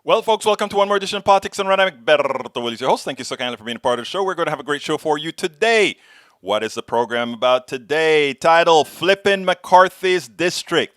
Well, folks, welcome to one more edition of Politics and Dynamic. Berto Willis, your host. Thank you so kindly for being a part of the show. We're going to have a great show for you today. What is the program about today? Title, Flippin' McCarthy's District.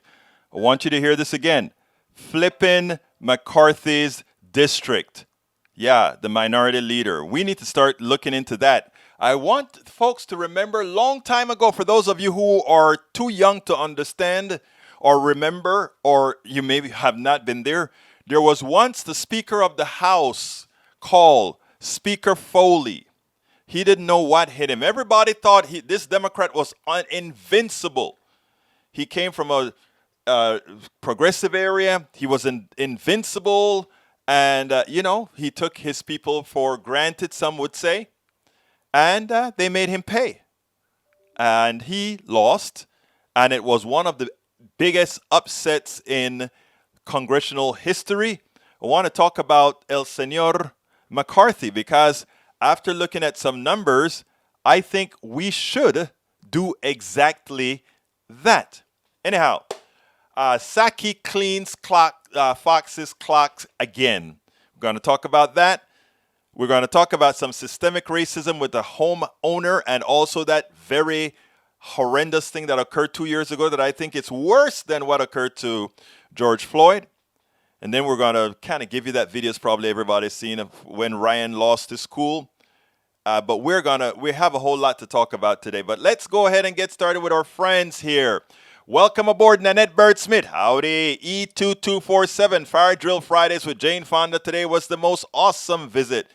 I want you to hear this again. Flippin' McCarthy's District. Yeah, the minority leader. We need to start looking into that. I want folks to remember a long time ago, for those of you who are too young to understand or remember, or you maybe have not been there was once the Speaker of the House called Speaker Foley. He didn't know what hit him. Everybody thought this Democrat was invincible. He came from a progressive area. He was invincible. And, he took his people for granted, some would say. And they made him pay. And he lost. And it was one of the biggest upsets in congressional history. I want to talk about El Señor McCarthy because after looking at some numbers, I think we should do exactly that. Anyhow, Saki cleans Fox's clocks again. We're going to talk about that. We're going to talk about some systemic racism with the homeowner and also that very horrendous thing that occurred 2 years ago that I think is worse than what occurred to George Floyd. And then we're going to kind of give you that videos probably everybody's seen of when Ryan lost his cool. But we have a whole lot to talk about today. But let's go ahead and get started with our friends here. Welcome aboard, Nanette Bird Smith. Howdy. E2247 Fire Drill Fridays with Jane Fonda. Today was the most awesome visit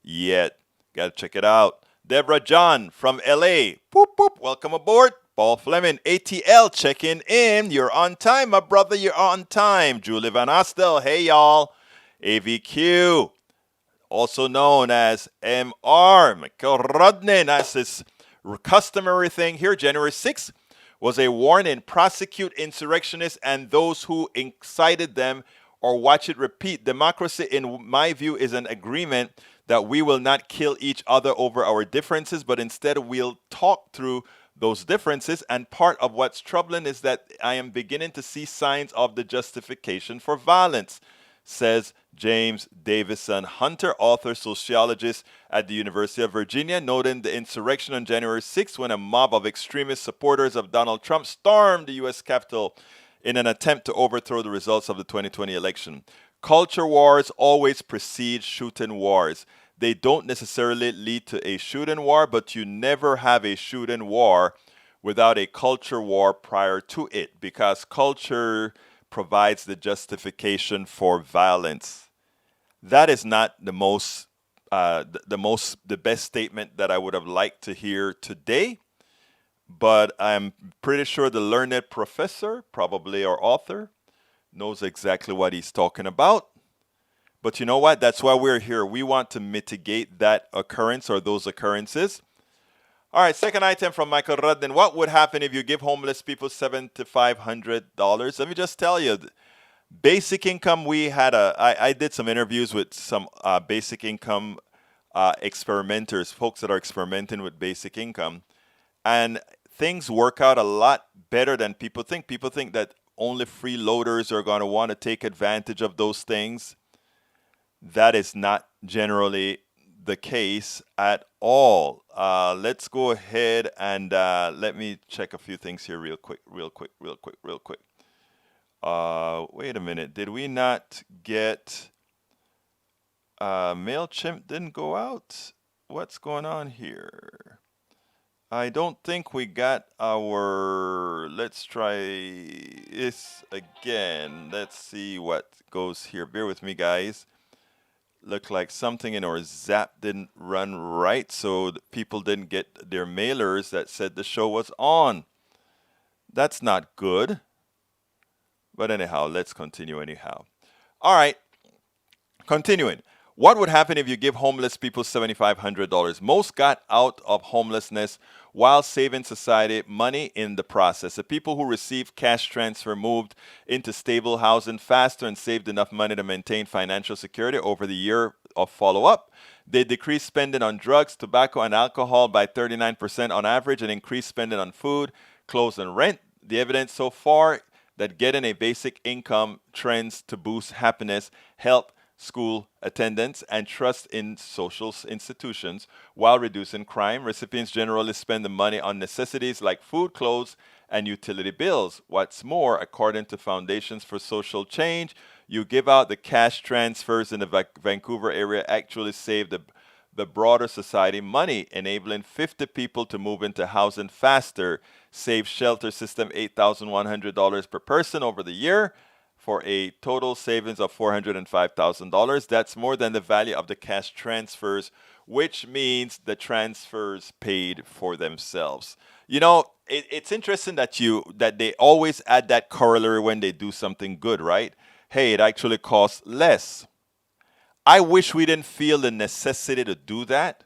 yet. Got to check it out. Deborah John from LA. Boop, boop. Welcome aboard. Paul Fleming, ATL, checking in. You're on time, my brother. You're on time. Julie Van Astel. Hey, y'all. AVQ, also known as MR. Michael Rodnin. That's his customary thing here. January 6th was a warning. Prosecute insurrectionists and those who incited them or watch it repeat. Democracy, in my view, is an agreement that we will not kill each other over our differences, but instead we'll talk through those differences. And part of what's troubling is that I am beginning to see signs of the justification for violence, says James Davison Hunter, author, sociologist at the University of Virginia, noting the insurrection on January 6th when a mob of extremist supporters of Donald Trump stormed the U.S. Capitol in an attempt to overthrow the results of the 2020 election. Culture wars always precede shooting wars. They don't necessarily lead to a shooting war, but you never have a shooting war without a culture war prior to it, because culture provides the justification for violence. That is not the best statement that I would have liked to hear today, but I'm pretty sure the learned professor, probably our author, knows exactly what he's talking about. But you know what? That's why we're here. We want to mitigate that occurrence or those occurrences. All right, second item from Michael Rudden. What would happen if you give homeless people $700 to $500? Let me just tell you, basic income, I did some interviews with some basic income experimenters, folks that are experimenting with basic income. And things work out a lot better than people think. People think that only freeloaders are going to want to take advantage of those things. That is not generally the case at all. Let's go ahead and let me check a few things here real quick. Wait a minute. Did we not get MailChimp didn't go out? What's going on here? I don't think we got our, let's try this again. Let's see what goes here. Bear with me, guys. Looked like something in our Zap didn't run right, so people didn't get their mailers that said the show was on. That's not good. But anyhow, let's continue anyhow. All right, continuing. What would happen if you give homeless people $7,500? Most got out of homelessness while saving society money in the process. The people who received cash transfer moved into stable housing faster and saved enough money to maintain financial security over the year of follow-up. They decreased spending on drugs, tobacco, and alcohol by 39% on average and increased spending on food, clothes, and rent. The evidence so far that getting a basic income trends to boost happiness, health, school attendance, and trust in social institutions while reducing crime. Recipients generally spend the money on necessities like food, clothes, and utility bills. What's more, according to Foundations for Social Change, you give out the cash transfers in the Vancouver area actually save the broader society money, enabling 50 people to move into housing faster, save shelter system $8,100 per person over the year for a total savings of $405,000. That's more than the value of the cash transfers, which means the transfers paid for themselves. You know, it's interesting that they always add that corollary when they do something good, right? Hey, it actually costs less. I wish we didn't feel the necessity to do that,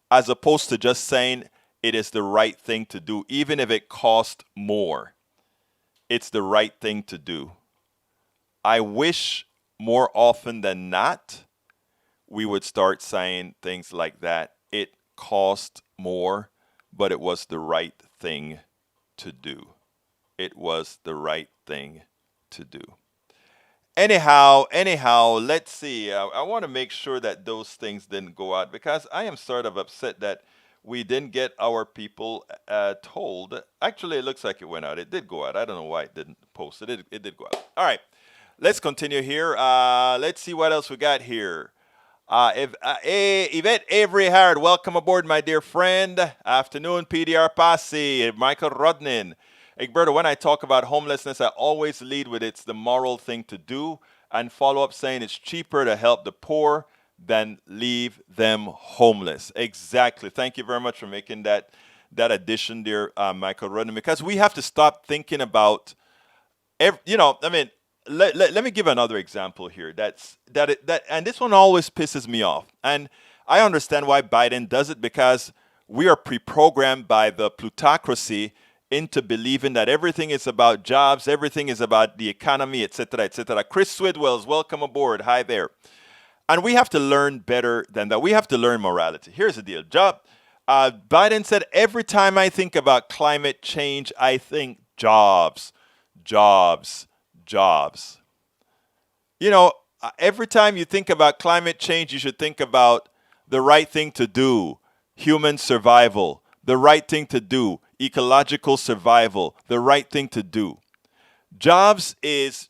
as opposed to just saying it is the right thing to do, even if it costs more. It's the right thing to do. I wish more often than not we would start saying things like that. It cost more, but it was the right thing to do. It was the right thing to do. Anyhow, let's see. I want to make sure that those things didn't go out because I am sort of upset that we didn't get our people told. Actually, it looks like it went out. It did go out. I don't know why it didn't post. It did go out. All right. Let's continue here. Let's see what else we got here. Yvette Avery Howard, welcome aboard, my dear friend. Afternoon, PDR Posse, Michael Rodnin. Egberto, when I talk about homelessness, I always lead with it's the moral thing to do and follow up saying it's cheaper to help the poor than leave them homeless. Exactly. Thank you very much for making that addition there, Michael Rodnin, because we have to stop thinking about, let me give another example here. And this one always pisses me off. And I understand why Biden does it because we are pre-programmed by the plutocracy into believing that everything is about jobs, everything is about the economy, etc., etc. Chris Swidwells, welcome aboard. Hi there. And we have to learn better than that. We have to learn morality. Here's the deal. Biden said, every time I think about climate change, I think jobs, jobs, jobs. Every time you think about climate change, you should think about the right thing to do, human survival, the right thing to do, ecological survival, the right thing to do. Jobs is,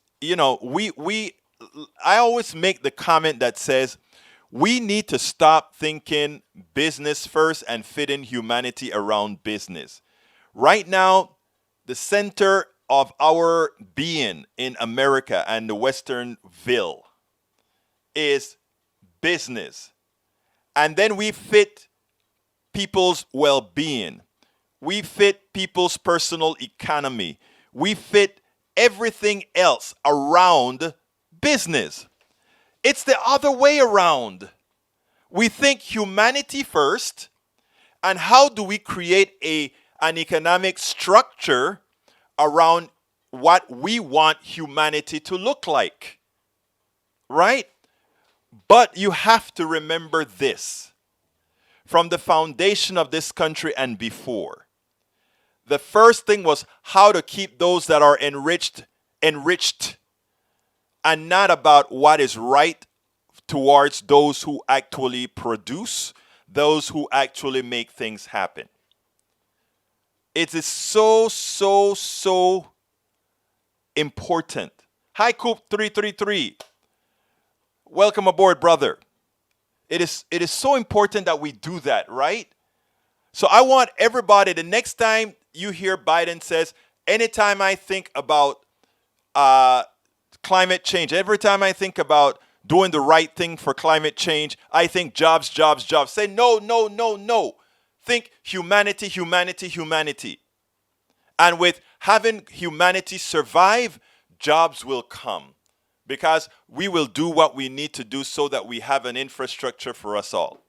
I always make the comment that says we need to stop thinking business first and fitting humanity around business. Right now, the center of our being in America and the Westernville is business. And then we fit people's well-being. We fit people's personal economy. We fit everything else around business. It's the other way around. We think humanity first, and how do we create an economic structure around what we want humanity to look like, right? But you have to remember this. From the foundation of this country and before, the first thing was how to keep those that are enriched, and not about what is right towards those who actually produce, those who actually make things happen. It is so, so, so important. Hi, Coop 333. Welcome aboard, brother. It is so important that we do that, right? So I want everybody, the next time you hear Biden says, anytime I think about climate change, every time I think about doing the right thing for climate change, I think jobs, jobs, jobs. Say no, no, no, no. Think humanity, humanity, humanity. And with having humanity survive, jobs will come. Because we will do what we need to do so that we have an infrastructure for us all.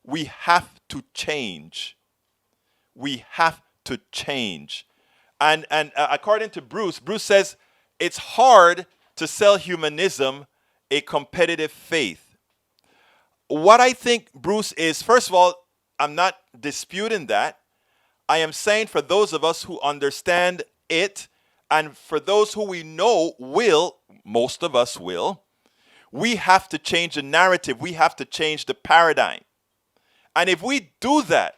We have to change. We have to change. And according to Bruce says it's hard to sell humanism a competitive faith. What I think, Bruce, is, first of all, I'm not disputing that. I am saying for those of us who understand it, and for those who we know will, most of us will, we have to change the narrative. We have to change the paradigm. And if we do that,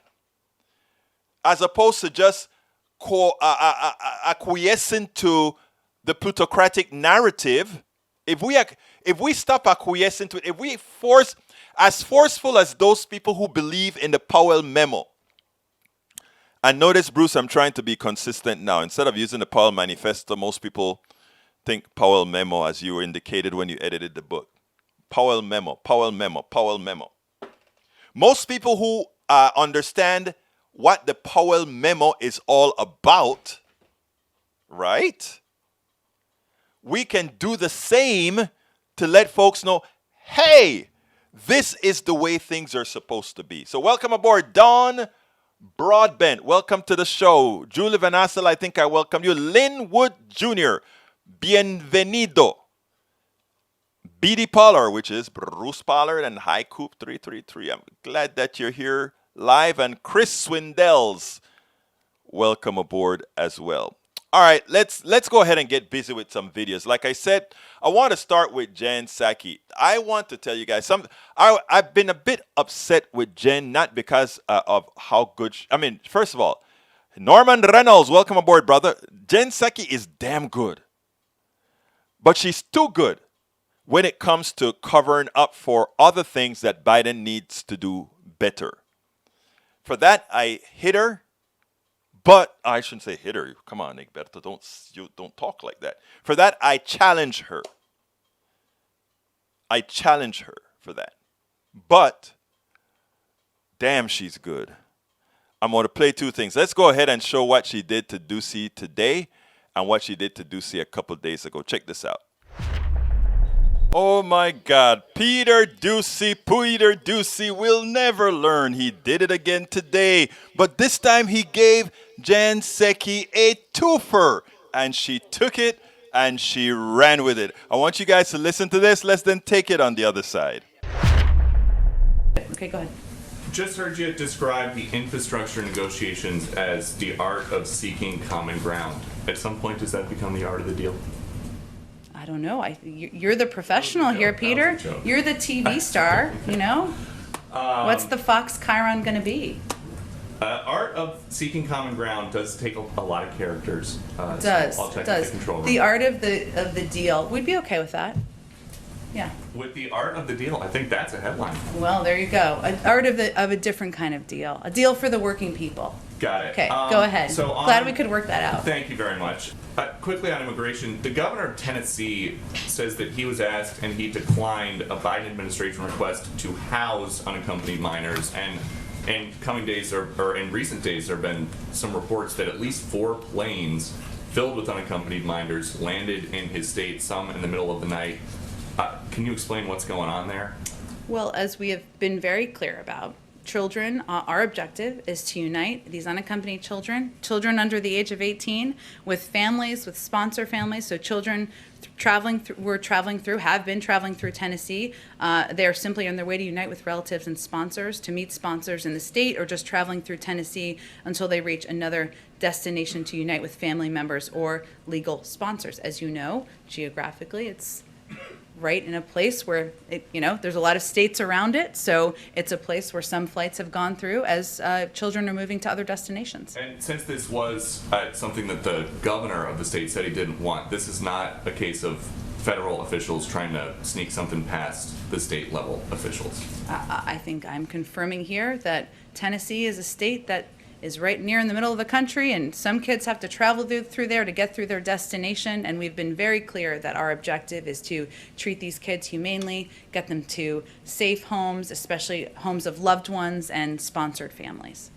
as opposed to just acquiescing to the plutocratic narrative, if we stop acquiescing to it, if we as forceful as those people who believe in the Powell memo. And notice, Bruce, I'm trying to be consistent now. Instead of using the Powell manifesto, most people think Powell memo, as you indicated when you edited the book. Powell memo, Powell memo, Powell memo. Most people who understand what the Powell memo is all about, right? We can do the same to let folks know, hey, this is the way things are supposed to be. So welcome aboard, Don Broadbent. Welcome to the show. Julie Van Assel, I think I welcome you. Lynn Wood Jr., bienvenido. BD Pollard, which is Bruce Pollard, and High Coop 333. I'm glad that you're here live. And Chris Swindells, welcome aboard as well. All right, let's go ahead and get busy with some videos. Like I said, I want to start with Jen Psaki. I want to tell you guys something. I've been a bit upset with Jen, not because of how good first of all, Norman Reynolds, welcome aboard, brother. Jen Psaki is damn good. But she's too good when it comes to covering up for other things that Biden needs to do better. For that, I hit her. But I shouldn't say hit her. Come on, Egberto, don't talk like that. For that, I challenge her. I challenge her for that. But, damn, she's good. I'm going to play two things. Let's go ahead and show what she did to Ducey today and what she did to Ducey a couple days ago. Check this out. Oh my God, Peter Ducey will never learn. He did it again today, but this time he gave Jen Psaki a twofer, and she took it and she ran with it. I want you guys to listen to this. Let's then take it on the other side. Okay, go ahead. Just heard you describe the infrastructure negotiations as the art of seeking common ground. At some point, does that become the art of the deal? I don't know. You're the professional here, Peter. You're the TV star, you know? What's the Fox Chiron going to be? Art of seeking common ground does take a lot of characters. It does. So I'll check does. the control room. The art of the deal. We'd be okay with that. Yeah. With the art of the deal, I think that's a headline. Well, there you go. An art of a different kind of deal. A deal for the working people. Got it. Okay, go ahead. So Glad we could work that out. Thank you very much. Quickly on immigration, the governor of Tennessee says that he was asked and he declined a Biden administration request to house unaccompanied minors. And in coming days or in recent days, there have been some reports that at least 4 planes filled with unaccompanied minors landed in his state, some in the middle of the night. Can you explain what's going on there? Well, as we have been very clear about, children, our objective is to unite these unaccompanied children under the age of 18, with families, with sponsor families. So children have been traveling through Tennessee. They are simply on their way to unite with relatives and sponsors, to meet sponsors in the state, or just traveling through Tennessee until they reach another destination to unite with family members or legal sponsors. As you know, geographically, it's right in a place where there's a lot of states around it, so it's a place where some flights have gone through as children are moving to other destinations. And since this was something that the governor of the state said he didn't want, this is not a case of federal officials trying to sneak something past the state level officials. I think I'm confirming here that Tennessee is a state that is right near in the middle of the country, and some kids have to travel through there to get through their destination, and we've been very clear that our objective is to treat these kids humanely, get them to safe homes, especially homes of loved ones and sponsored families.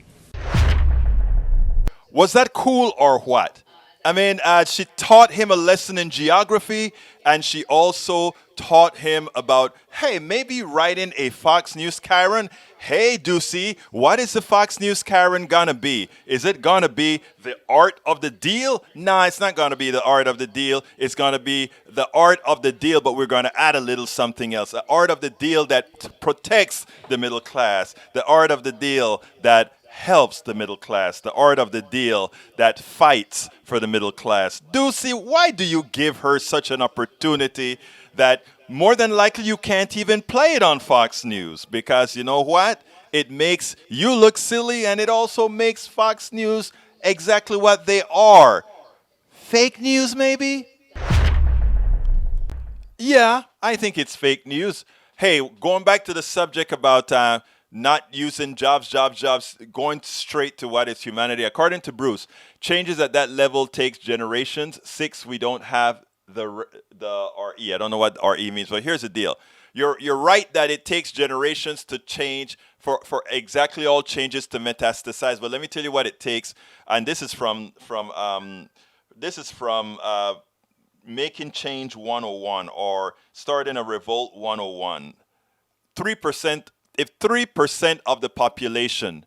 Was that cool or what? I mean, she taught him a lesson in geography, and she also taught him about, hey, maybe writing a Fox News Chiron. Hey, Ducey, what is the Fox News Chiron gonna be? Is it gonna be the art of the deal? Nah, it's not gonna be the art of the deal. It's gonna be the art of the deal, but we're gonna add a little something else. The art of the deal that protects the middle class. The art of the deal that helps the middle class, the art of the deal that fights for the middle class. Ducey, why do you give her such an opportunity that more than likely you can't even play it on Fox News? Because you know what? It makes you look silly, and it also makes Fox News exactly what they are. Fake news, maybe? Yeah, I think it's fake news. Hey, going back to the subject about not using jobs, going straight to what is humanity. According to Bruce, changes at that level takes generations. Six, we don't have the RE. I don't know what RE means, but here's the deal. You're right that it takes generations to change for exactly all changes to metastasize. But let me tell you what it takes, and this is from Making Change 101 or Starting a Revolt 101. 3%, if 3% of the population,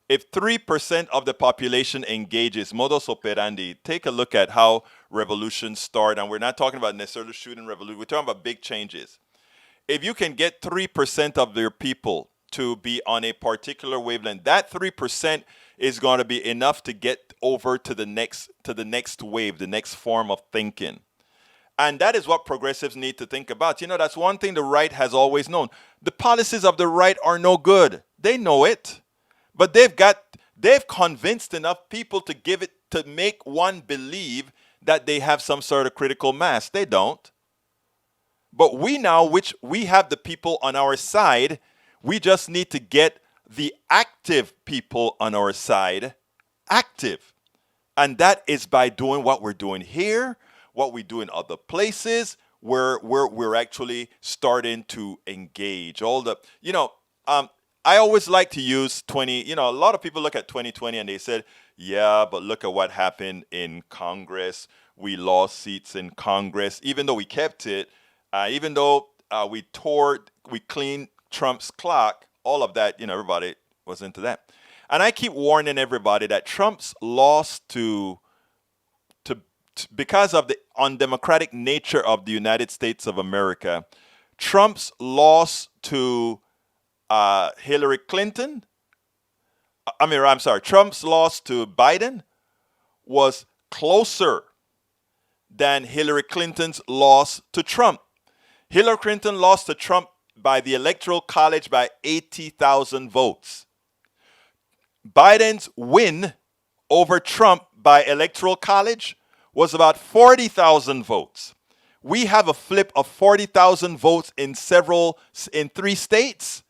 if 3% of the population engages modus operandi, take a look at how revolutions start. And we're not talking about necessarily shooting revolution. We're talking about big changes. If you can get 3% of your people to be on a particular wavelength, that 3% is going to be enough to get over to the next wave, the next form of thinking. And that is what progressives need to think about. You know, that's one thing the right has always known. The policies of the right are no good. They know it. But they've convinced enough people to make one believe that they have some sort of critical mass. They don't. But we now, which we have the people on our side, we just need to get the active people on our side active. And that is by doing what we're doing here, what we do in other places, where we're actually starting to engage. I always like to use 20, a lot of people look at 2020 and they said, yeah, but look at what happened in Congress. We lost seats in Congress, even though we kept it, even though we cleaned Trump's clock, all of that, everybody was into that. And I keep warning everybody that Trump's loss because of the undemocratic nature of the United States of America, Trump's loss to Hillary Clinton, Trump's loss to Biden was closer than Hillary Clinton's loss to Trump. Hillary Clinton lost to Trump by the Electoral College by 80,000 votes. Biden's win over Trump by Electoral College was about 40,000 votes. We have a flip of 40,000 votes in 3 states,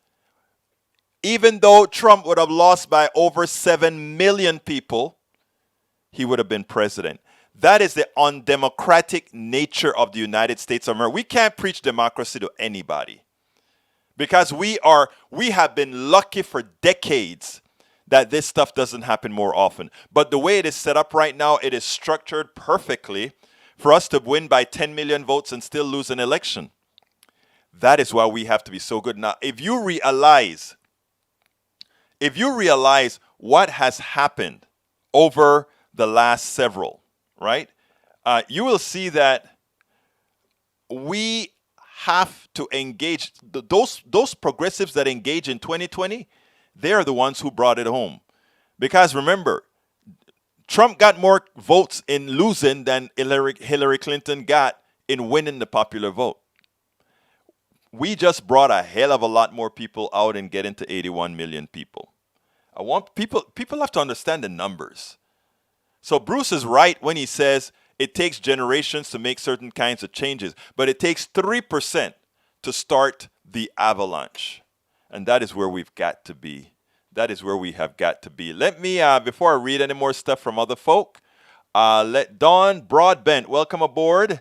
even though Trump would have lost by over 7 million people, he would have been president. That is the undemocratic nature of the United States of America. We can't preach democracy to anybody because we have been lucky for decades that this stuff doesn't happen more often. But the way it is set up right now, it is structured perfectly for us to win by 10 million votes and still lose an election. That is why we have to be so good. Now, if you realize what has happened over the last several, right? You will see that we have to engage those progressives that engage in 2020. They're the ones who brought it home. Because remember, Trump got more votes in losing than Hillary Clinton got in winning the popular vote. We just brought a hell of a lot more people out and getting to 81 million people. I want people have to understand the numbers. So Bruce is right when he says it takes generations to make certain kinds of changes, but it takes 3% to start the avalanche. And that is where we've got to be. That is where we have got to be. Let me, before I read any more stuff from other folk, let Dawn Broadbent, welcome aboard.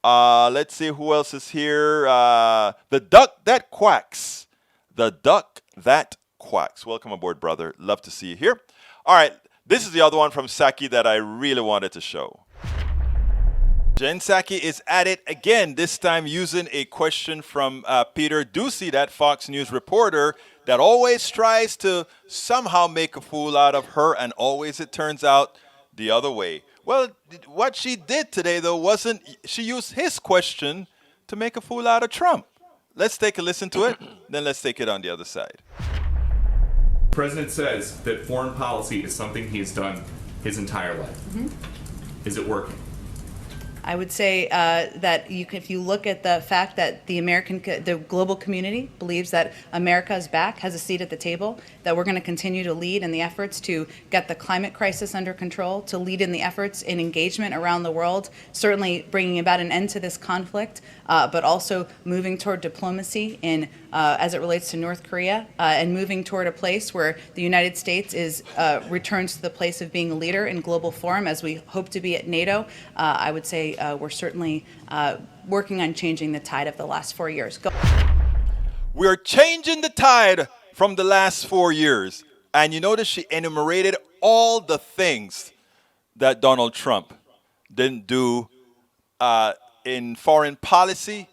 Let's see who else is here. The Duck That Quacks. The Duck That Quacks. Welcome aboard, brother. Love to see you here. All right, this is the other one from Saki that I really wanted to show. Jen Psaki is at it again, this time using a question from Peter Ducey, that Fox News reporter that always tries to somehow make a fool out of her, and always it turns out the other way. Well, what she did today, though, she used his question to make a fool out of Trump. Let's take a listen to it, then let's take it on the other side. President says that foreign policy is something he has done his entire life. Is it working? I would say that if you look at the fact that the global community believes that America is back, has a seat at the table, that we're going to continue to lead in the efforts to get the climate crisis under control, to lead in the efforts in engagement around the world, certainly bringing about an end to this conflict, but also moving toward diplomacy as it relates to North Korea, and moving toward a place where the United States returns to the place of being a leader in global forum, as we hope to be at NATO. I would say we're certainly working on changing the tide of the last 4 years. We're changing the tide from the last 4 years. And you notice she enumerated all the things that Donald Trump didn't do in foreign policy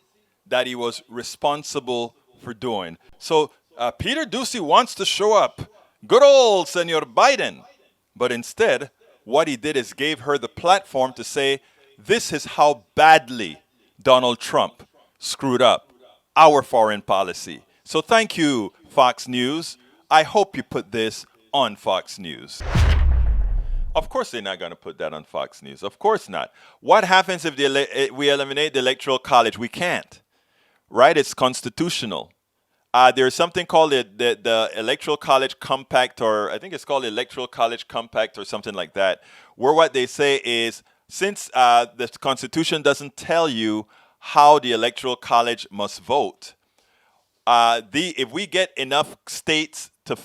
that he was responsible for doing. So Peter Doocy wants to show up. Good old Senor Biden. But instead, what he did is gave her the platform to say, this is how badly Donald Trump screwed up our foreign policy. So thank you, Fox News. I hope you put this on Fox News. Of course they're not going to put that on Fox News. Of course not. What happens if we eliminate the Electoral College? We can't. Right? It's constitutional. There's something called the Electoral College Compact, or I think it's called the Electoral College Compact or something like that, where what they say is, since the Constitution doesn't tell you how the Electoral College must vote, if we get enough states to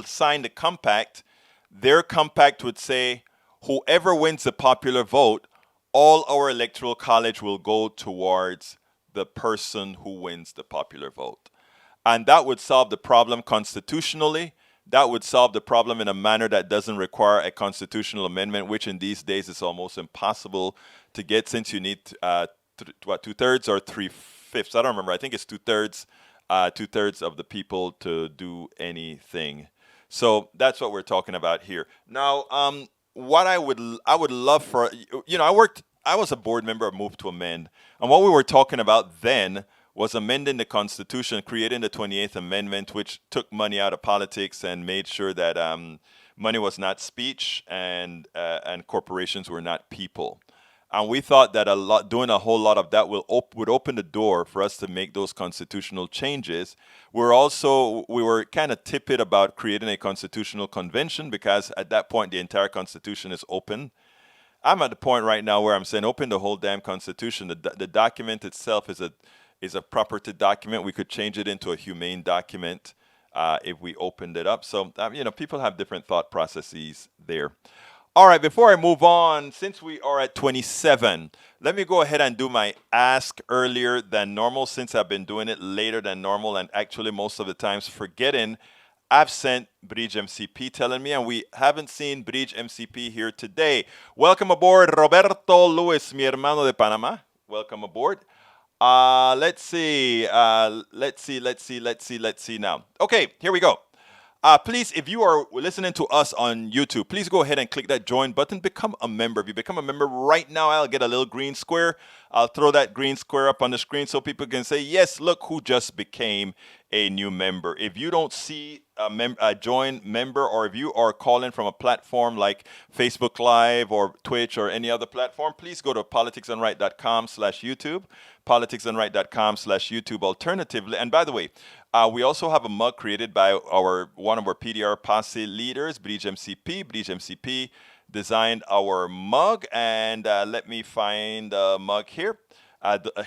sign the compact, their compact would say, whoever wins the popular vote, all our Electoral College will go towards the person who wins the popular vote. And that would solve the problem constitutionally. That would solve the problem in a manner that doesn't require a constitutional amendment, which in these days is almost impossible to get, since you need 2/3 or 3/5. I don't remember. I think it's 2/3, 2/3 of the people to do anything. So that's what we're talking about here. Now, what I would love for, I was a board member of Move to Amend, and what we were talking about then was amending the Constitution, creating the 28th Amendment, which took money out of politics and made sure that money was not speech and corporations were not people. And we thought that doing a whole lot of that would open the door for us to make those constitutional changes. We were kind of tepid about creating a constitutional convention, because at that point the entire Constitution is open. I'm at the point right now where I'm saying open the whole damn Constitution. The document itself is a property document. We could change it into a humane document if we opened it up. So, people have different thought processes there. All right, before I move on, since we are at 27, let me go ahead and do my ask earlier than normal, since I've been doing it later than normal, and actually most of the times forgetting. I've sent Bridge MCP telling me, and we haven't seen Bridge MCP here today. Welcome aboard, Roberto Luis, mi hermano de Panama. Welcome aboard. Let's see now. Okay, here we go. Please, if you are listening to us on YouTube, please go ahead and click that join button. Become a member. If you become a member right now, I'll get a little green square. I'll throw that green square up on the screen so people can say, yes, look who just became a new member. If you don't see a join member, or if you are calling from a platform like Facebook Live or Twitch or any other platform, please go to politicsandright.com/YouTube, politicsandright.com/YouTube alternatively. And by the way, we also have a mug created by one of our PDR Posse leaders, Bridge MCP. Bridge MCP designed our mug, and let me find the mug here.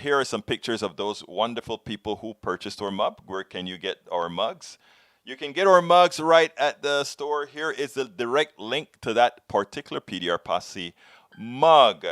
Here are some pictures of those wonderful people who purchased our mug. Where can you get our mugs? You can get our mugs right at the store. Here is the direct link to that particular PDR Posse mug.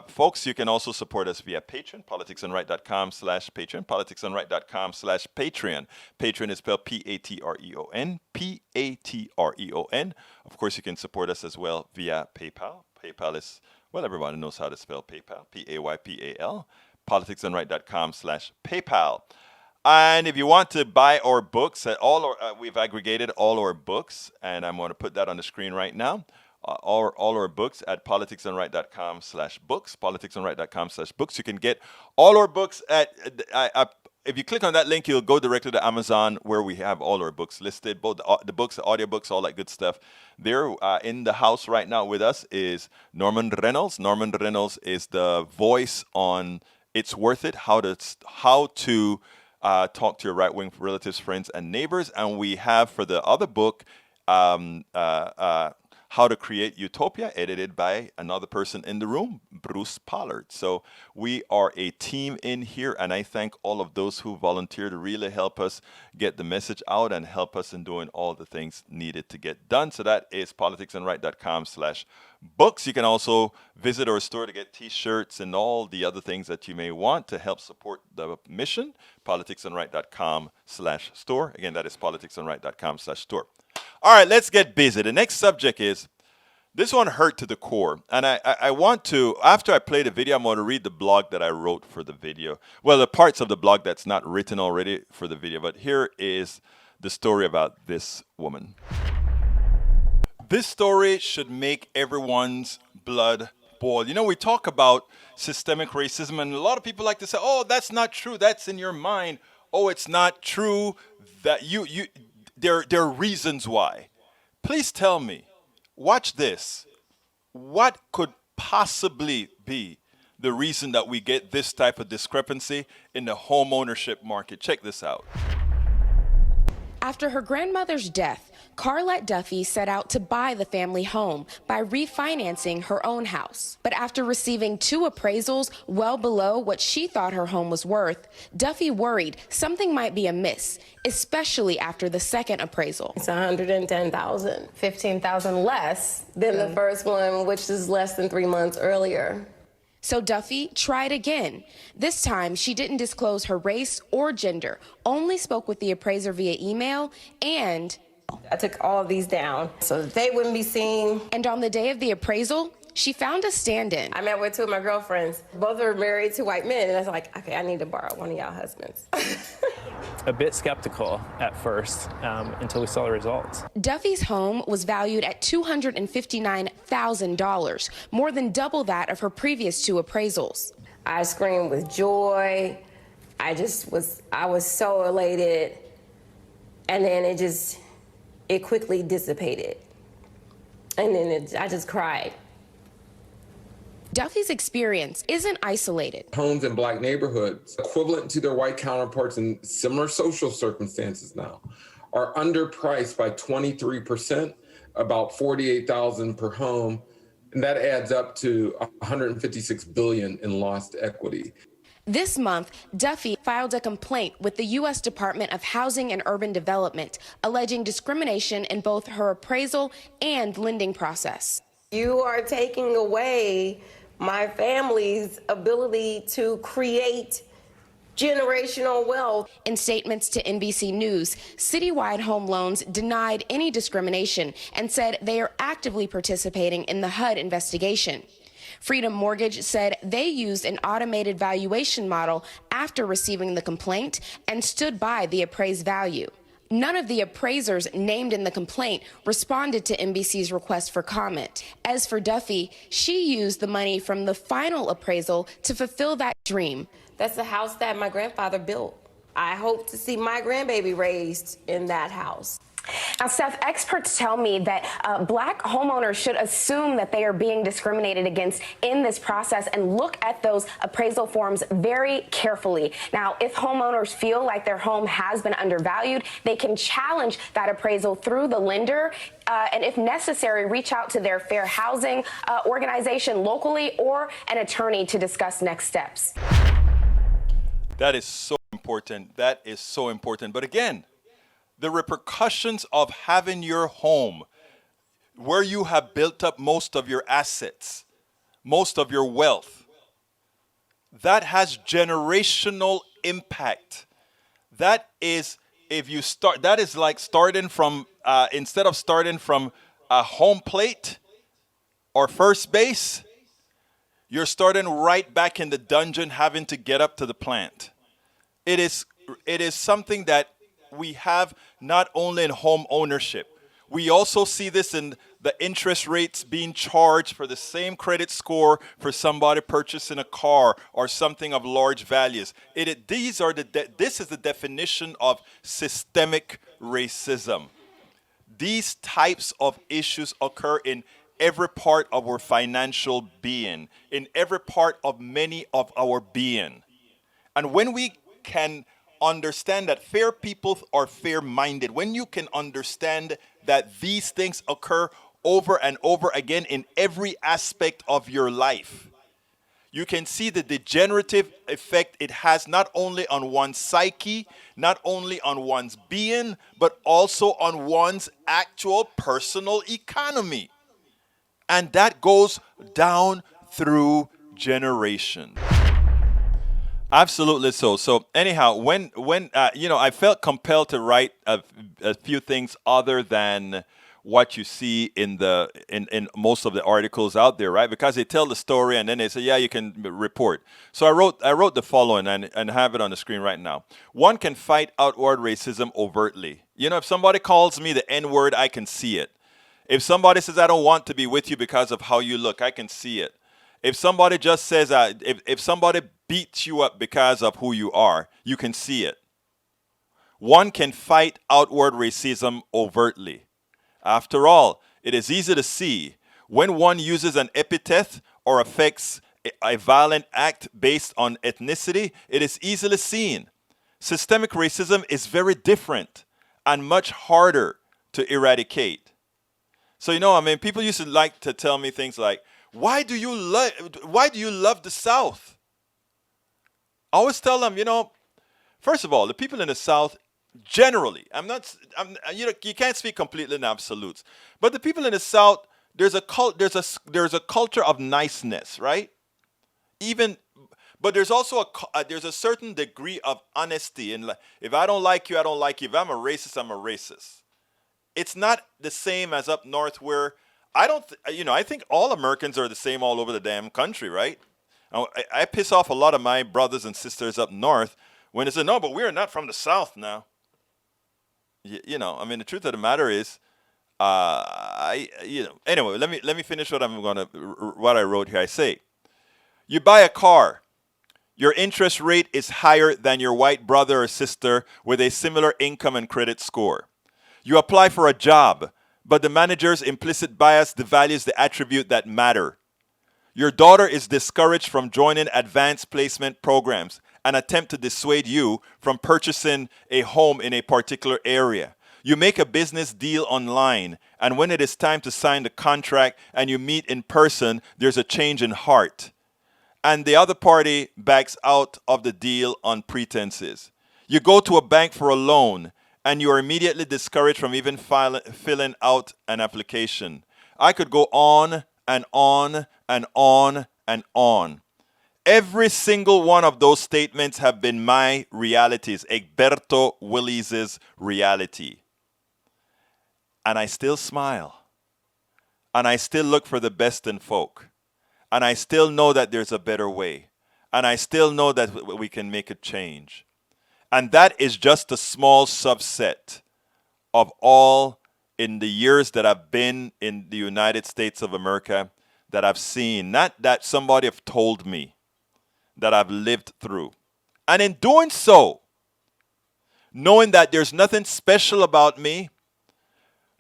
Folks, you can also support us via Patreon, politicsandright.com/Patreon, politicsandright.com/Patreon. Patreon is spelled Patreon, Patreon. Of course, you can support us as well via PayPal. PayPal is, well, everybody knows how to spell PayPal, PayPal, politicsandright.com/PayPal. And if you want to buy our books, we've aggregated all our books, and I'm going to put that on the screen right now. All our books at politicsandright.com/books, politicsandright.com/books. You can get all our books if you click on that link, you'll go directly to Amazon where we have all our books listed, both the books, the audiobooks, all that good stuff. There in the house right now with us is Norman Reynolds. Norman Reynolds is the voice on It's Worth It, how to talk to your right-wing relatives, friends, and neighbors. And we have for the other book, how to Create Utopia, edited by another person in the room, Bruce Pollard. So we are a team in here, and I thank all of those who volunteer to really help us get the message out and help us in doing all the things needed to get done. So that is politicsandright.com/books. You can also visit our store to get t-shirts and all the other things that you may want to help support the mission, politicsandright.com/store. Again, that is politicsandright.com/store. All right, let's get busy. The next subject is, this one hurt to the core. And I want to, after I play the video, I'm going to read the blog that I wrote for the video. Well, the parts of the blog that's not written already for the video. But here is the story about this woman. This story should make everyone's blood boil. You know, we talk about systemic racism, and a lot of people like to say, oh, that's not true. That's in your mind. Oh, it's not true. That there are reasons why. Please tell me, watch this. What could possibly be the reason that we get this type of discrepancy in the home ownership market? Check this out. After her grandmother's death, Carlette Duffy set out to buy the family home by refinancing her own house. But after receiving 2 appraisals well below what she thought her home was worth, Duffy worried something might be amiss, especially after the second appraisal. It's $110,000, $15,000 less than the first one, which is less than 3 months earlier. So Duffy tried again. This time, she didn't disclose her race or gender, only spoke with the appraiser via email, and I took all of these down so that they wouldn't be seen. And on the day of the appraisal, she found a stand-in. I met with 2 of my girlfriends. Both are married to white men, and I was like, okay, I need to borrow one of y'all husbands. A bit skeptical at first until we saw the results. Duffy's home was valued at $259,000, more than double that of her previous 2 appraisals. I screamed with joy. I was so elated. And then it quickly dissipated. And then I just cried. Duffy's experience isn't isolated. Homes in black neighborhoods, equivalent to their white counterparts in similar social circumstances now, are underpriced by 23%, about $48,000 per home, and that adds up to $156 billion in lost equity. This month, Duffy filed a complaint with the U.S. Department of Housing and Urban Development, alleging discrimination in both her appraisal and lending process. You are taking away my family's ability to create generational wealth. In statements to NBC News, Citywide Home Loans denied any discrimination and said they are actively participating in the HUD investigation. Freedom Mortgage said they used an automated valuation model after receiving the complaint and stood by the appraised value. None of the appraisers named in the complaint responded to NBC's request for comment. As for Duffy, she used the money from the final appraisal to fulfill that dream. That's the house that my grandfather built. I hope to see my grandbaby raised in that house. Now, Seth, experts tell me that black homeowners should assume that they are being discriminated against in this process and look at those appraisal forms very carefully. Now, if homeowners feel like their home has been undervalued, they can challenge that appraisal through the lender and, if necessary, reach out to their fair housing organization locally or an attorney to discuss next steps. That is so important. That is so important. But again, the repercussions of having your home where you have built up most of your assets, most of your wealth, that has generational impact. That is, if you start, that is like starting from, instead of starting from a home plate or first base, you're starting right back in the dungeon having to get up to the plant. It is something that we have not only in home ownership. We also see this in the interest rates being charged for the same credit score for somebody purchasing a car or something of large values. This is the definition of systemic racism. These types of issues occur in every part of our financial being, in every part of many of our being. And when we can understand that fair people are fair minded, when you can understand that these things occur over and over again in every aspect of your life, you can see the degenerative effect it has not only on one's psyche, not only on one's being, but also on one's actual personal economy. And that goes down through generations. Absolutely so. So anyhow, when I felt compelled to write a few things other than what you see in most of the articles out there, right? Because they tell the story and then they say, yeah, you can report. So I wrote the following and have it on the screen right now. One can fight outward racism overtly. If somebody calls me the N word, I can see it. If somebody says I don't want to be with you because of how you look, I can see it. If somebody just says, if somebody beats you up because of who you are, you can see it. One can fight outward racism overtly. After all, it is easy to see when one uses an epithet or affects a violent act based on ethnicity, it is easily seen. Systemic racism is very different and much harder to eradicate. So, people used to like to tell me things like, why do you love the South? I always tell them, first of all, the people in the South generally, you can't speak completely in absolutes, but the people in the South, there's a culture of niceness, right? But there's also there's a certain degree of honesty, and if I don't like you, I don't like you. If I'm a racist, I'm a racist. It's not the same as up north where I think all Americans are the same all over the damn country, right? I piss off a lot of my brothers and sisters up north when they say, no, but we're not from the South now. The truth of the matter is, anyway, let me finish what I wrote here. I say, you buy a car, your interest rate is higher than your white brother or sister with a similar income and credit score. You apply for a job, but the manager's implicit bias devalues the attribute that matter. Your daughter is discouraged from joining advanced placement programs and attempt to dissuade you from purchasing a home in a particular area. You make a business deal online, and when it is time to sign the contract and you meet in person, there's a change in heart. And the other party backs out of the deal on pretenses. You go to a bank for a loan, and you are immediately discouraged from even filling out an application. I could go on and on and on and on. Every single one of those statements have been my realities, Egberto Willies' reality. And I still smile. And I still look for the best in folk. And I still know that there's a better way. And I still know that we can make a change. And that is just a small subset of all in the years that I've been in the United States of America that I've seen. Not that somebody have told me, that I've lived through. And in doing so, knowing that there's nothing special about me,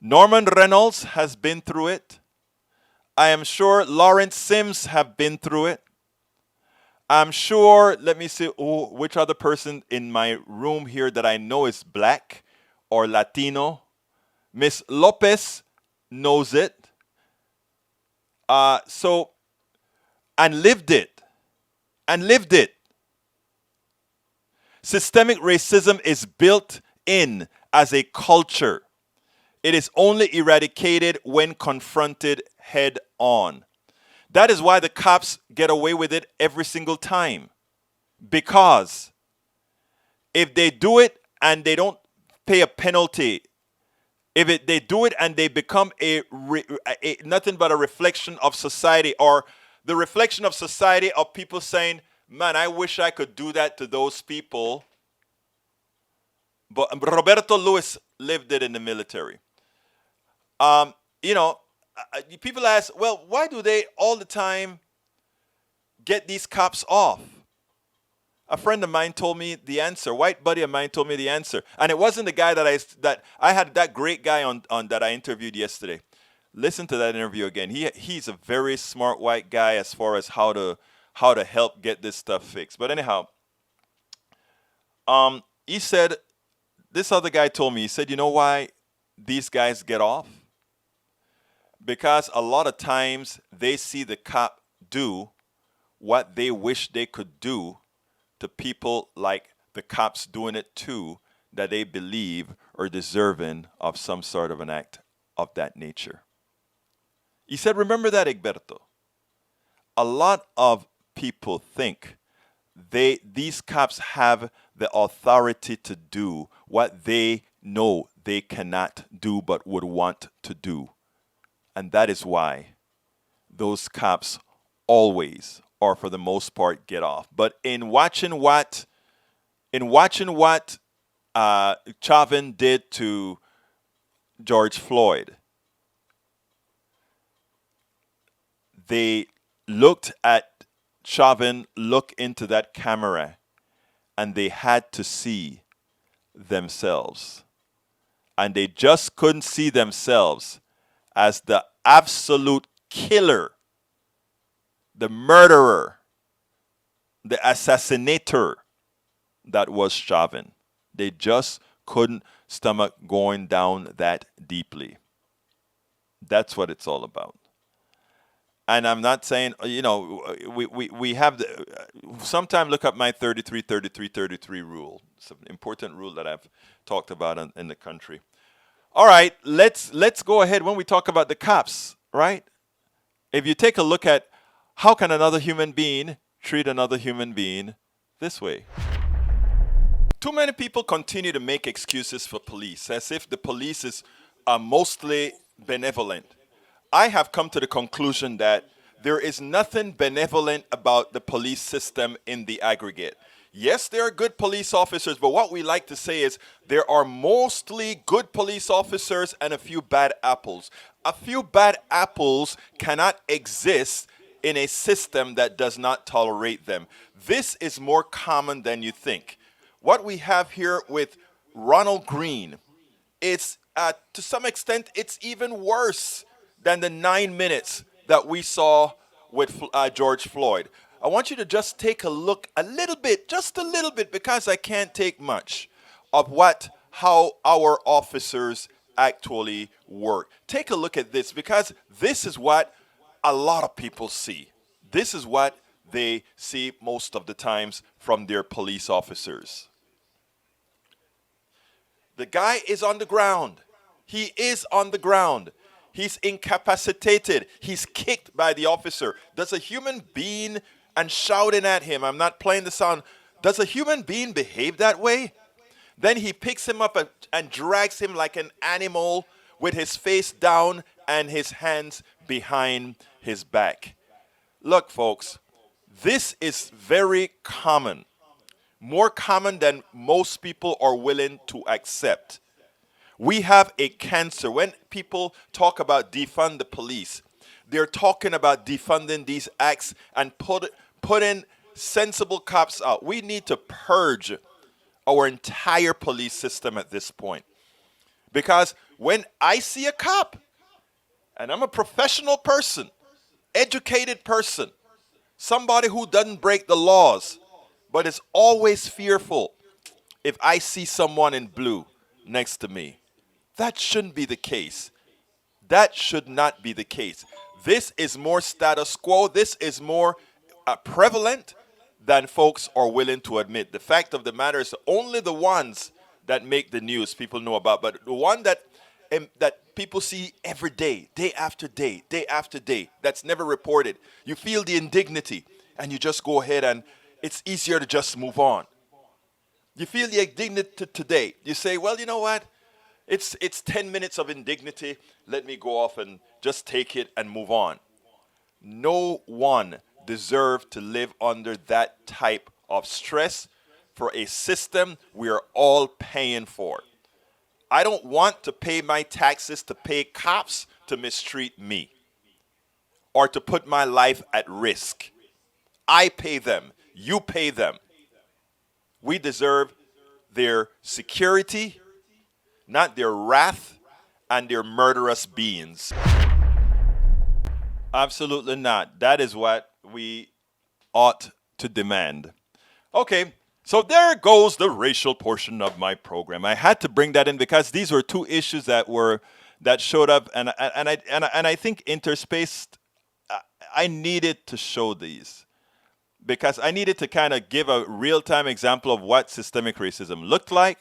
Norman Reynolds has been through it. I am sure Lawrence Sims have been through it. I'm sure, let me see, which other person in my room here that I know is black or Latino. Miss Lopez knows it. And lived it. And lived it. Systemic racism is built in as a culture. It is only eradicated when confronted head on. That is why the cops get away with it every single time. Because if they do it and they don't pay a penalty, they do it and they become nothing but a reflection of society, or the reflection of society of people saying, man, I wish I could do that to those people. But Roberto Lewis lived it in the military. people ask, well, why do they all the time get these cops off? A friend of mine told me the answer. White buddy of mine told me the answer, and it wasn't the guy that I had that great guy on that I interviewed yesterday. Listen to that interview again. He's a very smart white guy as far as how to help get this stuff fixed. But anyhow, he said this other guy told me. He said, you know why these guys get off? Because a lot of times they see the cop do what they wish they could do to people like the cops doing it too, that they believe are deserving of some sort of an act of that nature. He said, remember that, Egberto. A lot of people think these cops have the authority to do what they know they cannot do but would want to do. And that is why those cops always, or for the most part, get off. But in watching what Chauvin did to George Floyd, they looked at Chauvin look into that camera, and they had to see themselves. And they just couldn't see themselves as the absolute killer, the murderer, the assassinator that was Chauvin. They just couldn't stomach going down that deeply. That's what it's all about. And I'm not saying, we have sometime look up my 33 rule. It's an important rule that I've talked about in the country. All right, let's go ahead when we talk about the cops, right? If you take a look at how can another human being treat another human being this way? Too many people continue to make excuses for police as if the police is mostly benevolent. I have come to the conclusion that there is nothing benevolent about the police system in the aggregate. Yes, there are good police officers, but what we like to say is there are mostly good police officers and a few bad apples. A few bad apples cannot exist in a system that does not tolerate them. This is more common than you think. What we have here with Ronald Green, it's to some extent, it's even worse than the 9 minutes that we saw with George Floyd. I want you to just take a look a little bit, just a little bit, because I can't take much of how our officers actually work. Take a look at this, because this is what a lot of people see. This is what they see most of the times from their police officers. The guy is on the ground. He is on the ground. He's incapacitated. He's kicked by the officer. Does a human being, and shouting at him, I'm not playing the sound, does a human being behave that way? Then he picks him up and drags him like an animal with his face down and his hands behind his back. Look, folks, this is very common. More common than most people are willing to accept. We have a cancer. When people talk about defund the police, they're talking about defunding these acts and putting sensible cops out. We need to purge our entire police system at this point. Because when I see a cop, and I'm a professional person, educated person, somebody who doesn't break the laws, but is always fearful if I see someone in blue next to me. That shouldn't be the case. That should not be the case. This is more status quo. This is more prevalent than folks are willing to admit. The fact of the matter is only the ones that make the news people know about, but the one that people see every day, day after day, day after day, that's never reported. You feel the indignity and you just go ahead, and it's easier to just move on. You feel the indignity today. You say, well, you know what? It's 10 minutes of indignity. Let me go off and just take it and move on. No one deserves to live under that type of stress for a system we are all paying for. I don't want to pay my taxes to pay cops to mistreat me or to put my life at risk. I pay them. You pay them. We deserve their security, not their wrath and their murderous beings. Absolutely not. That is what we ought to demand. Okay, so there goes the racial portion of my program. I had to bring that in because these were two issues that showed up, and I think interspaced. I needed to show these because I needed to kind of give a real-time example of what systemic racism looked like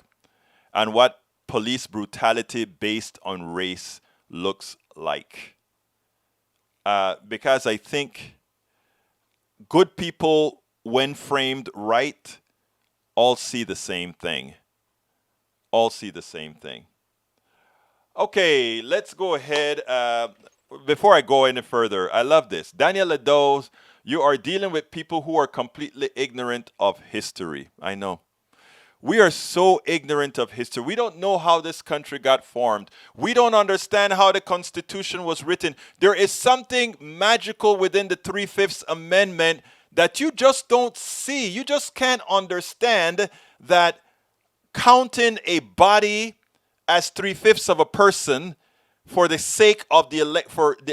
and what police brutality based on race looks like. Because I think good people, when framed right, all see the same thing. All see the same thing. Okay, let's go ahead. Before I go any further, I love this. Daniel Ledos, you are dealing with people who are completely ignorant of history. I know. We are so ignorant of history. We don't know how this country got formed. We don't understand how the Constitution was written. There is something magical within the 3/5 Amendment that you just don't see. You just can't understand that counting a body as 3/5 of a person for the sake of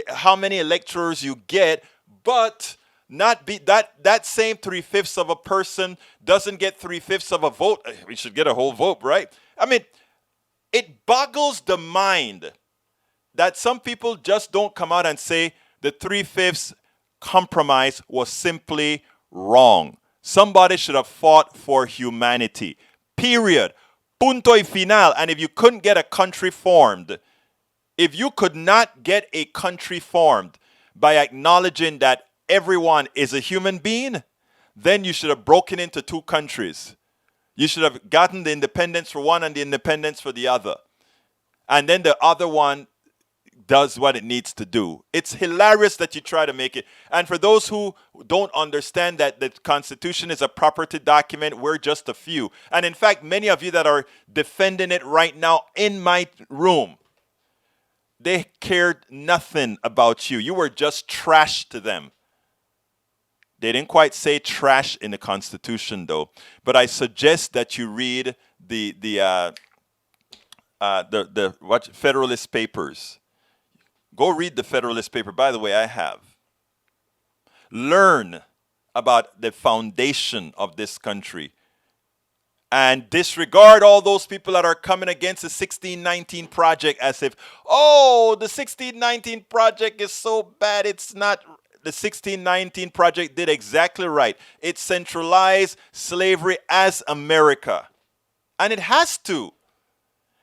how many electors you get, but not be that same 3/5 of a person doesn't get 3/5 of a vote. We should get a whole vote, right? I mean, it boggles the mind that some people just don't come out and say the 3/5 compromise was simply wrong. Somebody should have fought for humanity. Period. Punto y final. And if you couldn't get a country formed, if you could not get a country formed by acknowledging that everyone is a human being, then you should have broken into two countries. You should have gotten the independence for one and the independence for the other. And then the other one does what it needs to do. It's hilarious that you try to make it. And for those who don't understand that the Constitution is a property document, we're just a few. And in fact, many of you that are defending it right now in my room, they cared nothing about you. You were just trash to them. They didn't quite say trash in the Constitution, though. But I suggest that you read the Federalist Papers. Go read the Federalist Paper. By the way, I have. Learn about the foundation of this country. And disregard all those people that are coming against the 1619 Project as if, oh, the 1619 Project is so bad, it's not. The 1619 Project did exactly right. It centralized slavery as America. And it has to.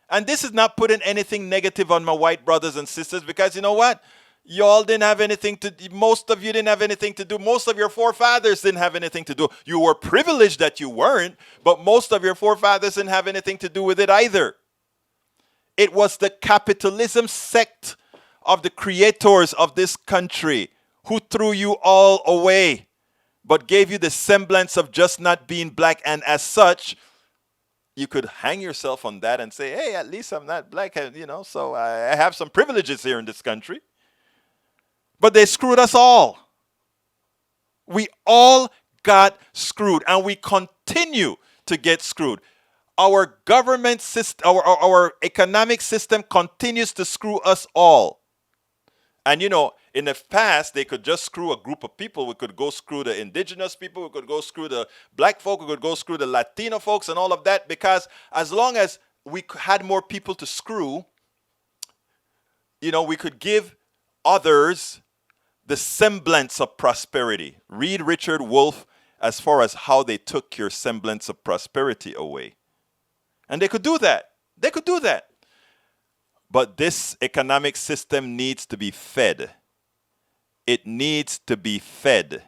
And this is not putting anything negative on my white brothers and sisters because you know what? Y'all didn't have anything to do. Most of you didn't have anything to do. Most of your forefathers didn't have anything to do. You were privileged that you weren't, but most of your forefathers didn't have anything to do with it either. It was the capitalism sect of the creators of this country who threw you all away, but gave you the semblance of just not being black. And as such, you could hang yourself on that and say, hey, at least I'm not black, so I have some privileges here in this country. But they screwed us all. We all got screwed, and we continue to get screwed. Our government system, our economic system continues to screw us all. And in the past, they could just screw a group of people. We could go screw the indigenous people. We could go screw the black folk. We could go screw the Latino folks and all of that. Because as long as we had more people to screw, we could give others the semblance of prosperity. Read Richard Wolff as far as how they took your semblance of prosperity away. And they could do that. They could do that. But this economic system needs to be fed. It needs to be fed.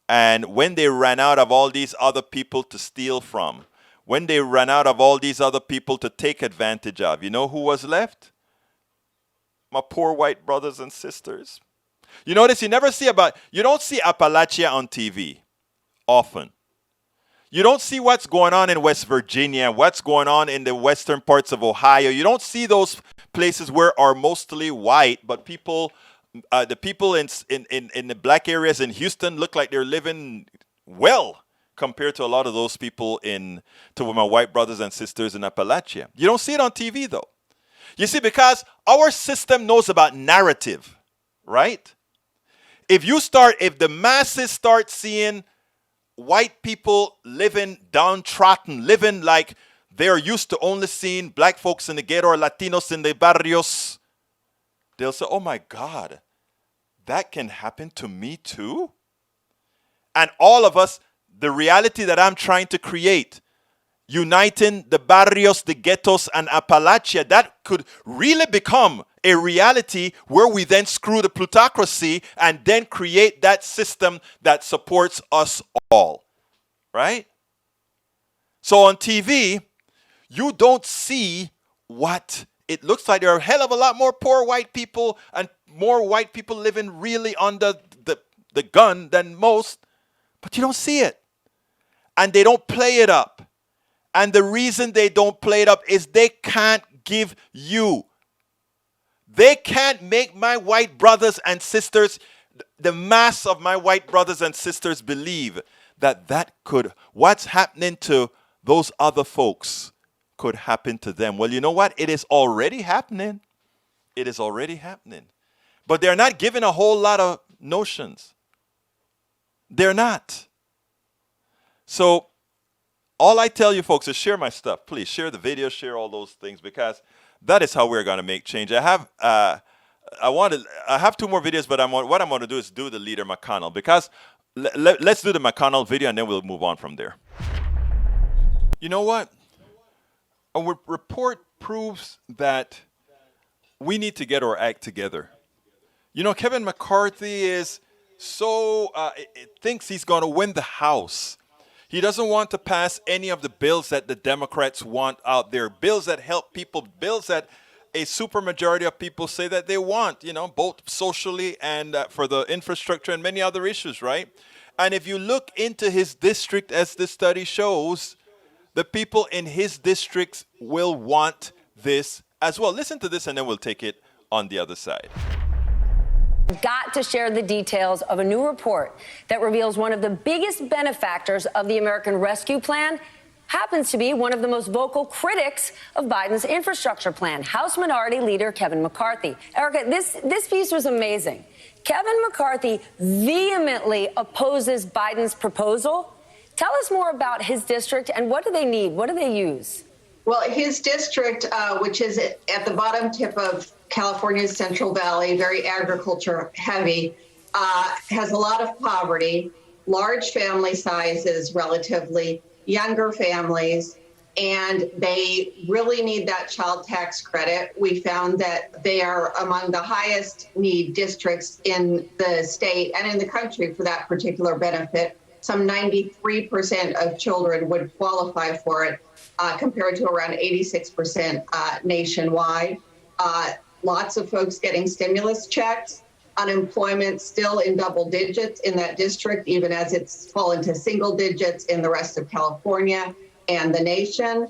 And when they ran out of all these other people to steal from, when they ran out of all these other people to take advantage of, you know who was left? My poor white brothers and sisters. You notice you don't see Appalachia on TV often. You don't see what's going on in West Virginia, what's going on in the western parts of Ohio. You don't see those places where are mostly white, but people, the people in the black areas in Houston look like they're living well compared to a lot of those people to my white brothers and sisters in Appalachia. You don't see it on TV though. You see, because our system knows about narrative, right? If the masses start seeing white people living downtrodden, living like they're used to only seeing black folks in the ghetto or Latinos in the barrios, they'll say, oh my God, that can happen to me too? And all of us, the reality that I'm trying to create, uniting the barrios, the ghettos, and Appalachia, that could really become a reality where we then screw the plutocracy and then create that system that supports us all, right? So on TV, you don't see what it looks like. There are a hell of a lot more poor white people and more white people living really under the gun than most, but you don't see it. And they don't play it up. And the reason they don't play it up is they can't give you. They can't make my white brothers and sisters, the mass of my white brothers and sisters, believe that what's happening to those other folks could happen to them. Well, you know what? It is already happening. It is already happening. But they're not given a whole lot of notions. They're not. So all I tell you folks is share my stuff. Please share the video, share all those things, because that is how we're going to make change. I have 2 more videos, but what I'm going to do is do the Leader McConnell, because let's do the McConnell video and then we'll move on from there. You know what? A report proves that we need to get our act together. You know, Kevin McCarthy is thinks he's going to win the House. He doesn't want to pass any of the bills that the Democrats want out there, bills that help people, bills that a supermajority of people say that they want, you know, both socially and for the infrastructure and many other issues, right? And if you look into his district, as this study shows, the people in his districts will want this as well. Listen to this and then we'll take it on the other side. Got to share the details of a new report that reveals one of the biggest benefactors of the American Rescue Plan happens to be one of the most vocal critics of Biden's infrastructure plan, House Minority Leader Kevin McCarthy. Erica, this piece was amazing. Kevin McCarthy vehemently opposes Biden's proposal. Tell us more about his district and what do they need? What do they use? Well, his district, which is at the bottom tip of California's Central Valley, very agriculture heavy, has a lot of poverty, large family sizes relatively, younger families, and they really need that child tax credit. We found that they are among the highest need districts in the state and in the country for that particular benefit. Some 93% of children would qualify for it, compared to around 86% nationwide. Lots of folks getting stimulus checks, unemployment still in double digits in that district, even as it's fallen to single digits in the rest of California and the nation.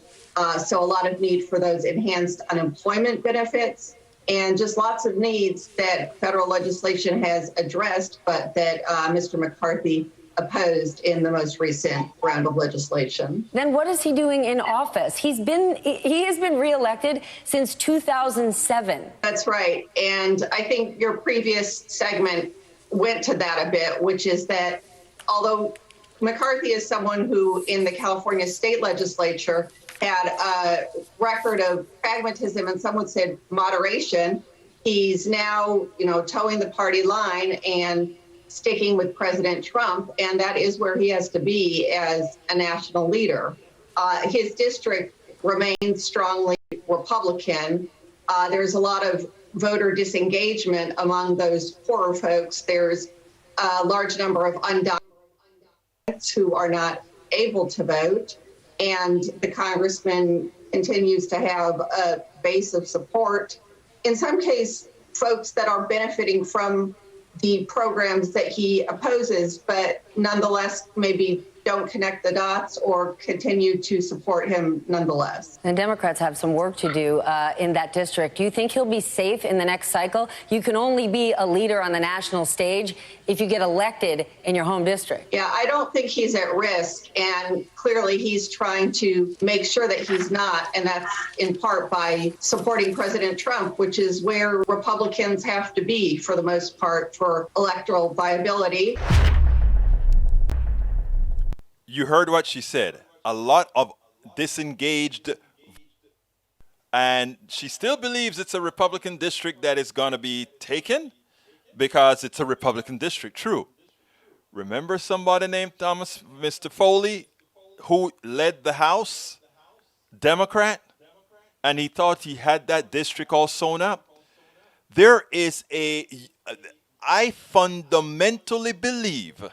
So a lot of need for those enhanced unemployment benefits, and just lots of needs that federal legislation has addressed, but that Mr. McCarthy opposed in the most recent round of legislation. Then what is he doing in office? He has been reelected since 2007. That's right. And I think your previous segment went to that a bit, which is that although McCarthy is someone who in the California state legislature had a record of pragmatism and some would say moderation, he's now, towing the party line and sticking with President Trump, and that is where he has to be as a national leader. His district remains strongly Republican. There's a lot of voter disengagement among those poorer folks. There's a large number of undocumented who are not able to vote, and the congressman continues to have a base of support. In some cases, folks that are benefiting from the programs that he opposes, but nonetheless maybe don't connect the dots or continue to support him nonetheless. And Democrats have some work to do in that district. Do you think he'll be safe in the next cycle? You can only be a leader on the national stage if you get elected in your home district. Yeah, I don't think he's at risk, and clearly he's trying to make sure that he's not, and that's in part by supporting President Trump, which is where Republicans have to be for the most part for electoral viability. You heard what she said. A lot of disengaged, and she still believes it's a Republican district that is going to be taken because it's a Republican district. True. Remember somebody named Mr. Foley, who led the House, Democrat, and he thought he had that district all sewn up? I fundamentally believe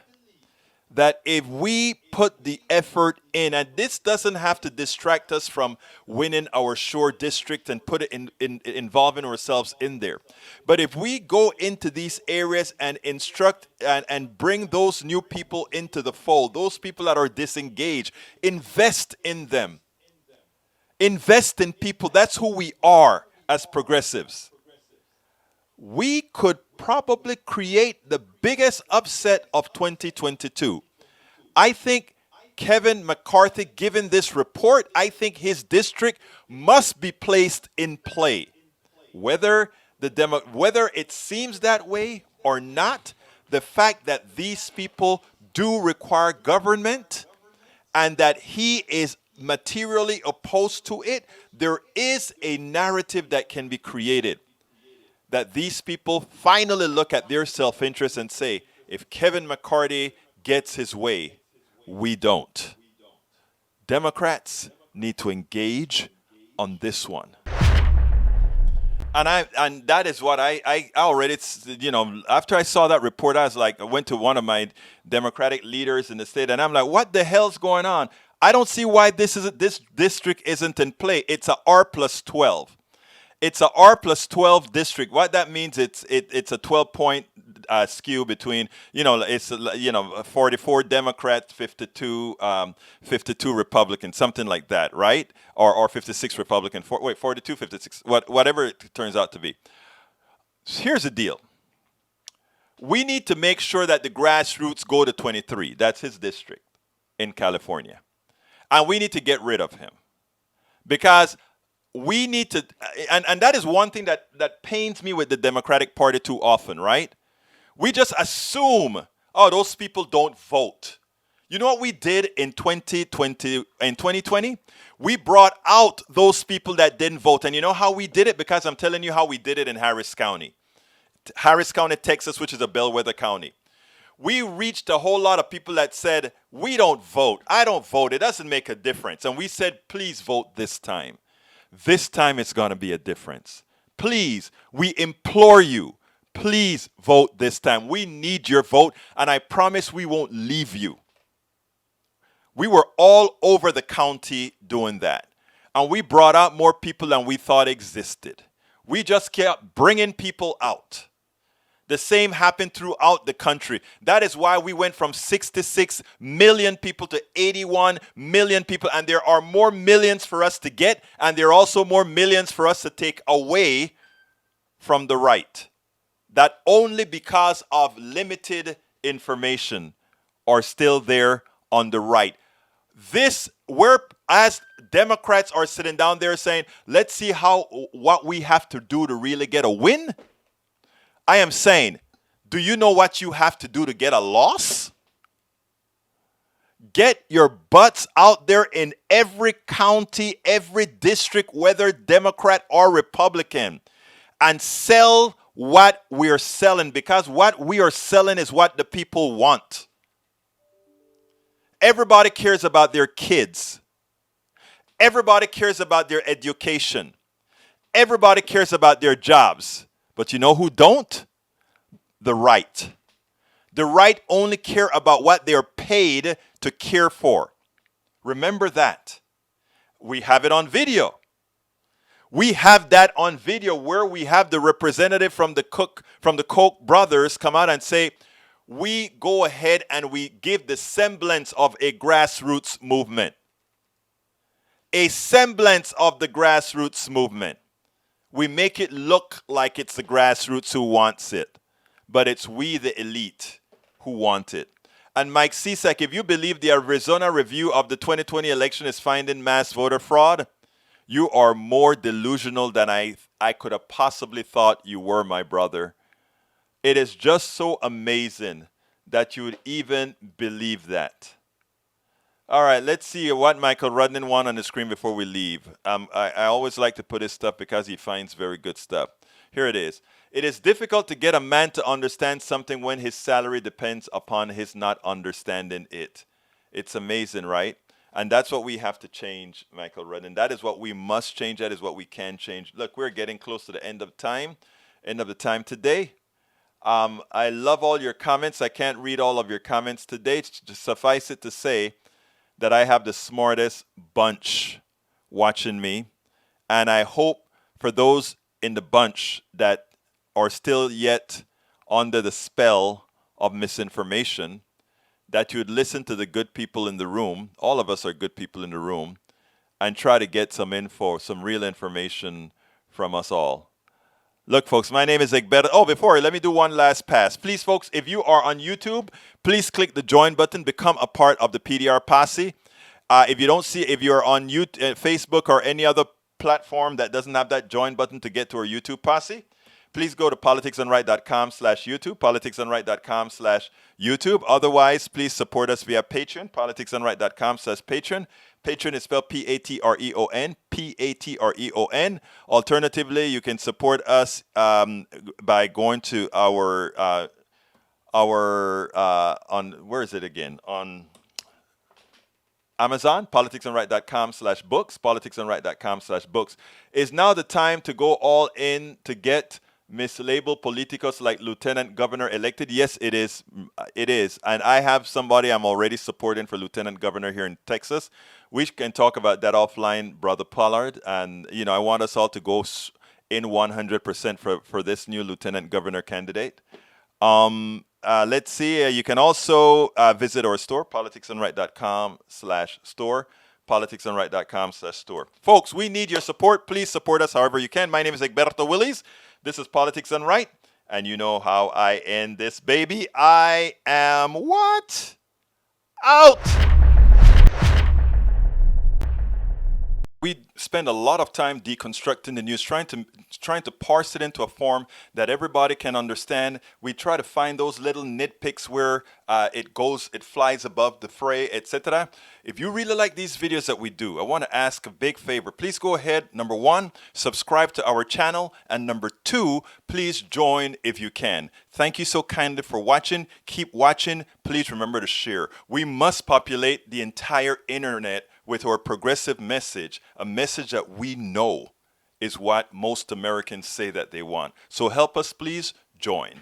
that if we put the effort in, and this doesn't have to distract us from winning our shore district and put it in involving ourselves in there. But if we go into these areas and instruct and bring those new people into the fold, those people that are disengaged, invest in them. Invest in people. That's who we are as progressives. We could probably create the biggest upset of 2022. I think Kevin McCarthy, given this report, I think his district must be placed in play. Whether it seems that way or not, the fact that these people do require government and that he is materially opposed to it, there is a narrative that can be created. That these people finally look at their self-interest and say, if Kevin McCarthy gets his way, we don't. Democrats need to engage on this one. And that is what I already, after I saw that report, I went to one of my Democratic leaders in the state, and I'm like, what the hell's going on? I don't see why this district isn't in play. It's a R+12. It's a R+12 district. What that means, it's a 12-point skew between, it's 44 Democrats, 52 Republicans, something like that, right? Or 56 Republican, 42, 56, whatever it turns out to be. Here's the deal. We need to make sure that the grassroots go to 23. That's his district in California. And we need to get rid of him. Because we need to, and that is one thing that pains me with the Democratic Party too often, right? We just assume, those people don't vote. You know what we did in 2020? We brought out those people that didn't vote. And you know how we did it? Because I'm telling you how we did it in Harris County. Harris County, Texas, which is a bellwether county. We reached a whole lot of people that said, we don't vote. I don't vote. It doesn't make a difference. And we said, please vote this time. This time it's going to be a difference. Please, we implore you, please vote this time. We need your vote, and I promise we won't leave you. We were all over the county doing that, and we brought out more people than we thought existed. We just kept bringing people out. The same happened throughout the country. That is why we went from 66 million people to 81 million people. And there are more millions for us to get. And there are also more millions for us to take away from the right. That only because of limited information are still there on the right. As Democrats are sitting down there saying, let's see what we have to do to really get a win. I am saying, do you know what you have to do to get a loss? Get your butts out there in every county, every district, whether Democrat or Republican, and sell what we are selling, because what we are selling is what the people want. Everybody cares about their kids. Everybody cares about their education. Everybody cares about their jobs. But you know who don't? The right. The right only care about what they're paid to care for. Remember that. We have it on video. We have that on video where we have the representative from the Koch brothers come out and say, we go ahead and we give the semblance of a grassroots movement. A semblance of the grassroots movement. We make it look like it's the grassroots who wants it, but it's we, the elite, who want it. And Mike Cisak, if you believe the Arizona review of the 2020 election is finding mass voter fraud, you are more delusional than I could have possibly thought you were, my brother. It is just so amazing that you would even believe that. All right, let's see what Michael Rudnin won on the screen before we leave. I always like to put his stuff because he finds very good stuff. Here it is. It is difficult to get a man to understand something when his salary depends upon his not understanding it. It's amazing, right? And that's what we have to change, Michael Rudnin. That is what we must change. That is what we can change. Look, we're getting close to the end of the time today. I love all your comments. I can't read all of your comments today. Just suffice it to say that I have the smartest bunch watching me. And I hope for those in the bunch that are still yet under the spell of misinformation, that you would listen to the good people in the room. All of us are good people in the room, and try to get some info, some real information from us all. Look, folks, my name is Egberto. Oh, let me do one last pass. Please, folks, if you are on YouTube, please click the join button, become a part of the PDR posse. If you're on YouTube, Facebook or any other platform that doesn't have that join button to get to our YouTube posse, please go to politicsdoneright.com/YouTube, politicsdoneright.com/YouTube. Otherwise, please support us via Patreon, politicsdoneright.com/Patreon. Patreon is spelled Patreon, Patreon. Alternatively, you can support us by going to our on where is it again? On Amazon, politicsdoneright.com/books, politicsdoneright.com/books. Is now the time to go all in to get mislabeled politicos like Lieutenant Governor elected? Yes, it is. It is. And I have somebody I'm already supporting for Lieutenant Governor here in Texas. We can talk about that offline, Brother Pollard. And, I want us all to go in 100% for this new Lieutenant Governor candidate. Let's see. You can also visit our store, politicsdoneright.com/store. politicsdoneright.com/store. Folks, we need your support. Please support us however you can. My name is Egberto Willies. This is Politics Done Right. And you know how I end this, baby. I am what? Out! We spend a lot of time deconstructing the news, trying to parse it into a form that everybody can understand. We try to find those little nitpicks where it flies above the fray, etc. If you really like these videos that we do, I want to ask a big favor. Please go ahead, number 1, subscribe to our channel, and number 2, please join if you can. Thank you so kindly for watching. Keep watching. Please remember to share. We must populate the entire internet with our progressive message, a message that we know is what most Americans say that they want. So help us, please join.